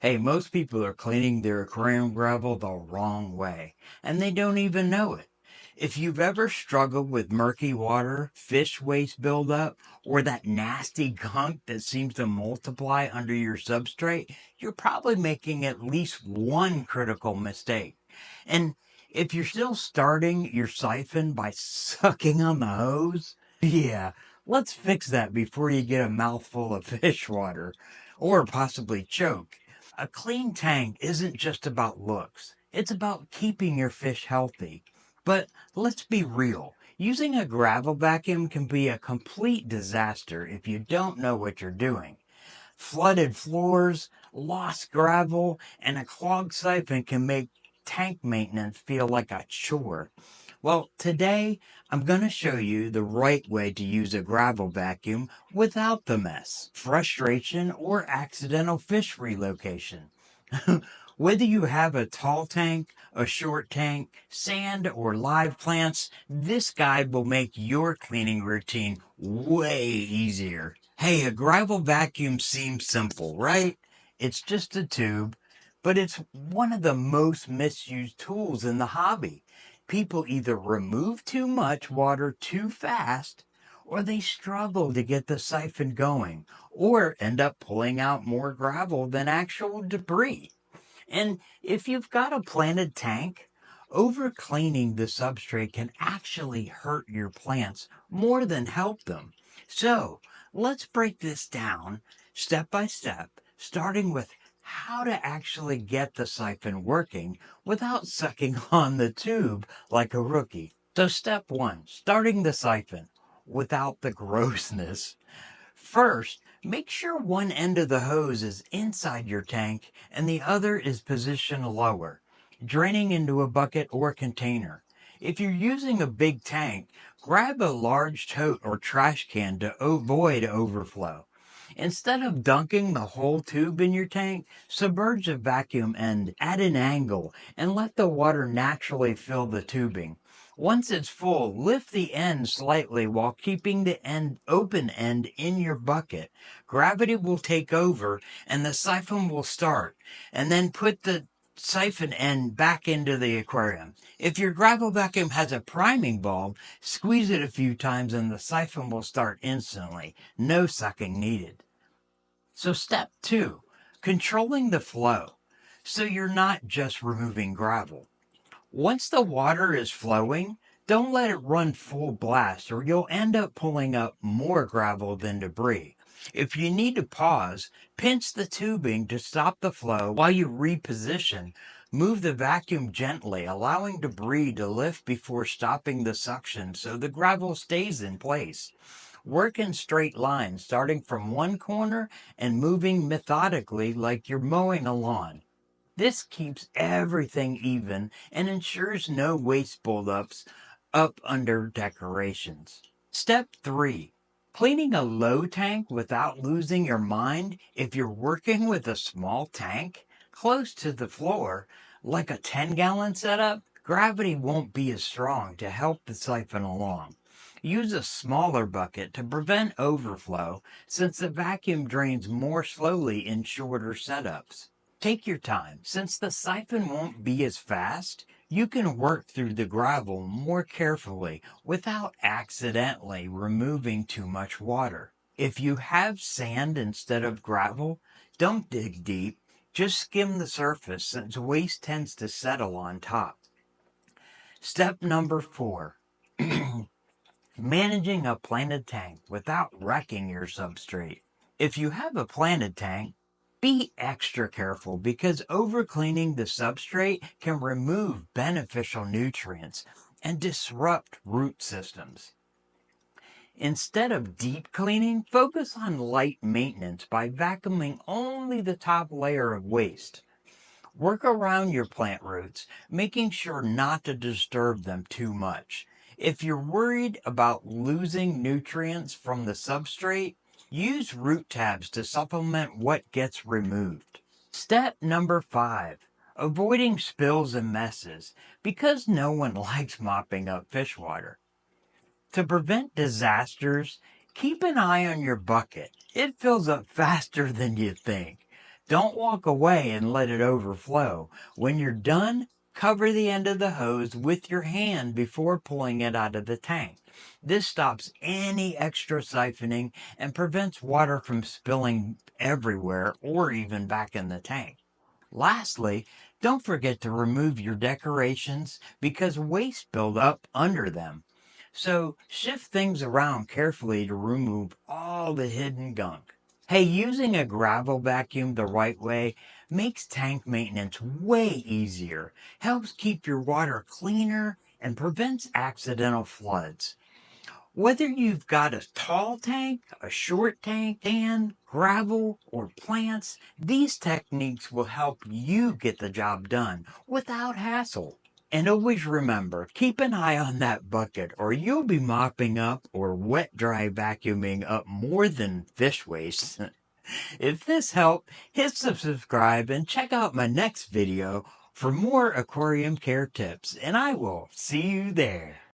Hey, most people are cleaning their aquarium gravel the wrong way, and they don't even know it. If you've ever struggled with murky water, fish waste buildup, or that nasty gunk that seems to multiply under your substrate, you're probably making at least one critical mistake. And if you're still starting your siphon by sucking on the hose, yeah, let's fix that before you get a mouthful of fish water or possibly choke. A clean tank isn't just about looks. It's about keeping your fish healthy. But let's be real. Using a gravel vacuum can be a complete disaster if you don't know what you're doing. Flooded floors, lost gravel, and a clogged siphon can make tank maintenance feel like a chore. Well, today I'm going to show you the right way to use a gravel vacuum without the mess, frustration, or accidental fish relocation. Whether you have a tall tank, a short tank, sand, or live plants, this guide will make your cleaning routine way easier. Hey, a gravel vacuum seems simple, right? It's just a tube, but it's one of the most misused tools in the hobby. People either remove too much water too fast, or they struggle to get the siphon going, or end up pulling out more gravel than actual debris. And if you've got a planted tank, over cleaning the substrate can actually hurt your plants more than help them. So let's break this down step by step, starting with how to actually get the siphon working without sucking on the tube like a rookie. So step one, starting the siphon without the grossness. First, make sure one end of the hose is inside your tank and the other is positioned lower, draining into a bucket or container. If you're using a big tank, grab a large tote or trash can to avoid overflow. Instead of dunking the whole tube in your tank, submerge the vacuum end at an angle and let the water naturally fill the tubing. Once it's full, lift the end slightly while keeping the open end in your bucket. Gravity will take over and the siphon will start, and then put the siphon end back into the aquarium. If your gravel vacuum has a priming bulb, squeeze it a few times and the siphon will start instantly. No sucking needed. So step two, controlling the flow. So you're not just removing gravel. Once the water is flowing, don't let it run full blast or you'll end up pulling up more gravel than debris. If you need to pause, pinch the tubing to stop the flow while you reposition. Move the vacuum gently, allowing debris to lift before stopping the suction so the gravel stays in place. Work in straight lines, starting from one corner and moving methodically like you're mowing a lawn. This keeps everything even and ensures no waste buildups up under decorations. Step 3. Cleaning a low tank without losing your mind. If you're working with a small tank close to the floor, like a 10-gallon setup, gravity won't be as strong to help the siphon along. Use a smaller bucket to prevent overflow since the vacuum drains more slowly in shorter setups. Take your time. Since the siphon won't be as fast, you can work through the gravel more carefully without accidentally removing too much water. If you have sand instead of gravel, don't dig deep. Just skim the surface since waste tends to settle on top. Step number 4. Managing a planted tank without wrecking your substrate. If you have a planted tank, be extra careful because overcleaning the substrate can remove beneficial nutrients and disrupt root systems. Instead of deep cleaning, focus on light maintenance by vacuuming only the top layer of waste. Work around your plant roots, making sure not to disturb them too much. If you're worried about losing nutrients from the substrate, use root tabs to supplement what gets removed. Step number 5. Avoiding spills and messes, because no one likes mopping up fish water. To prevent disasters, keep an eye on your bucket. It fills up faster than you think. Don't walk away and let it overflow. When you're done, cover the end of the hose with your hand before pulling it out of the tank. This stops any extra siphoning and prevents water from spilling everywhere or even back in the tank. Lastly, don't forget to remove your decorations because waste build up under them. So shift things around carefully to remove all the hidden gunk. Hey, using a gravel vacuum the right way makes tank maintenance way easier, helps keep your water cleaner, and prevents accidental floods. Whether you've got a tall tank, a short tank, sand, gravel, or plants, these techniques will help you get the job done without hassle. And always remember, keep an eye on that bucket or you'll be mopping up or wet dry vacuuming up more than fish waste. If this helped, hit subscribe and check out my next video for more aquarium care tips, and I will see you there.